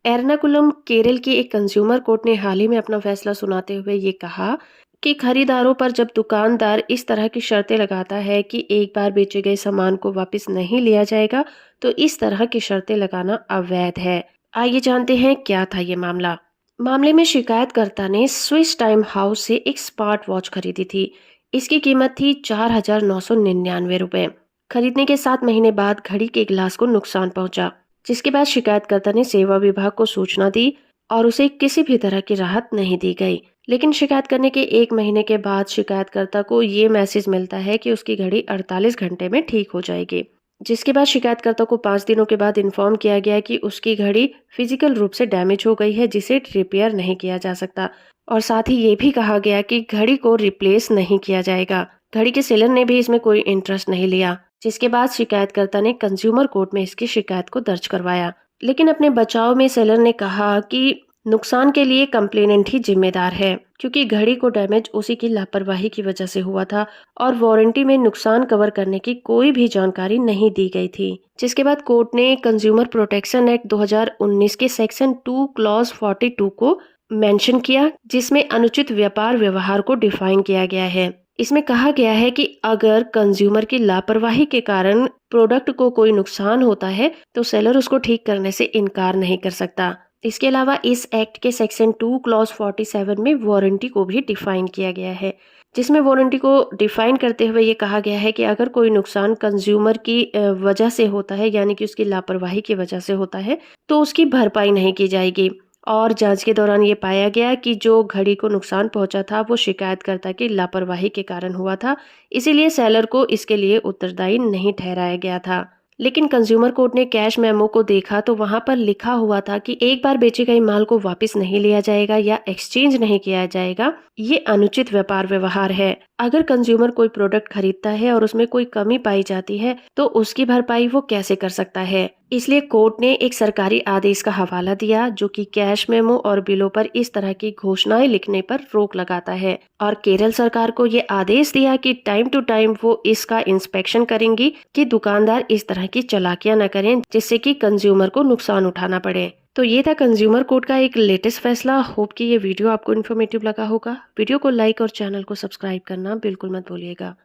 एर्नाकुलम केरल की एक consumer court ने हाल ही में अपना फैसला सुनाते हुए ये कहा कि खरीदारों पर जब दुकानदार इस तरह की शर्तें लगाता है कि एक बार बेचे गए सामान को वापस नहीं लिया जाएगा, तो इस तरह की शर्तें लगाना अवैध है। आइए जानते हैं क्या था ये मामला। मामले में शिकायतकर्ता ने स्विस टाइम हाउस से एक स्मार्ट वॉच खरीदी थी। इसकी कीमत थी 4,999 रुपए। खरीदने के 7 महीने बाद घड़ी के ग्लास को नुकसान पहुंचा, जिसके बाद शिकायतकर्ता ने सेवा विभाग को सूचना दी और उसे किसी भी तरह की राहत नहीं दी गई। लेकिन शिकायत करने के 1 महीने के बाद शिकायतकर्ता को ये मैसेज मिलता है कि उसकी घड़ी 48 घंटे में ठीक हो जाएगी, जिसके बाद शिकायतकर्ता को 5 दिनों के बाद इन्फॉर्म किया गया कि उसकी घड़ी फिजिकल रूप से डैमेज हो गई है, जिसे रिपेयर नहीं किया जा सकता। और साथ ही ये भी कहा गया कि घड़ी को रिप्लेस नहीं किया जाएगा। घड़ी के सेलर ने भी इसमें कोई इंटरेस्ट नहीं लिया, जिसके बाद शिकायतकर्ता ने कंज्यूमर कोर्ट में इसकी शिकायत को दर्ज करवाया। लेकिन अपने बचाव में सेलर ने कहा कि नुकसान के लिए कंप्लेनेंट ही जिम्मेदार है, क्योंकि घड़ी को डैमेज उसी की लापरवाही की वजह से हुआ था और वारंटी में नुकसान कवर करने की कोई भी जानकारी नहीं दी गई थी। जिसके बाद कोर्ट ने कंज्यूमर प्रोटेक्शन एक्ट 2019 के सेक्शन 2 क्लॉज 42 को मेंशन किया, जिसमें अनुचित व्यापार व्यवहार को डिफाइन किया गया है। इसमें कहा गया है कि अगर कंज्यूमर की लापरवाही के कारण प्रोडक्ट को कोई नुकसान होता है, तो सेलर उसको ठीक करने से इनकार नहीं कर सकता। इसके अलावा इस एक्ट के सेक्शन 2 क्लॉज 47 में वारंटी को भी डिफाइन किया गया है, जिसमें वारंटी को डिफाइन करते हुए ये कहा गया है कि अगर कोई नुकसान कंज्यूमर की वजह से होता है, यानी कि उसकी लापरवाही की वजह से होता है, तो उसकी भरपाई नहीं की जाएगी। और जांच के दौरान ये पाया गया कि जो घड़ी को नुकसान पहुंचा था वो शिकायतकर्ता की लापरवाही के कारण हुआ था, इसीलिए सेलर को इसके लिए उत्तरदायी नहीं ठहराया गया था। लेकिन कंज्यूमर कोर्ट ने कैश मेमो को देखा तो वहां पर लिखा हुआ था कि एक बार बेचे गए माल को वापस नहीं लिया जाएगा या एक्सचेंज नहीं किया जाएगा। ये अनुचित व्यापार व्यवहार है। अगर कंज्यूमर कोई प्रोडक्ट खरीदता है और उसमें कोई कमी पाई जाती है, तो उसकी भरपाई वो कैसे कर सकता है। इसलिए कोर्ट ने एक सरकारी आदेश का हवाला दिया, जो कि कैश मेमो और बिलों पर इस तरह की घोषणाएं लिखने पर रोक लगाता है, और केरल सरकार को ये आदेश दिया कि टाइम टू टाइम वो इसका इंस्पेक्शन करेंगी कि दुकानदार इस तरह की चालाकियां न करें, जिससे कि कंज्यूमर को नुकसान उठाना पड़े। तो ये था कंज्यूमर कोर्ट का एक लेटेस्ट फैसला। होप कि ये वीडियो आपको इन्फॉर्मेटिव लगा होगा। वीडियो को लाइक और चैनल को सब्सक्राइब करना बिल्कुल मत भूलिएगा।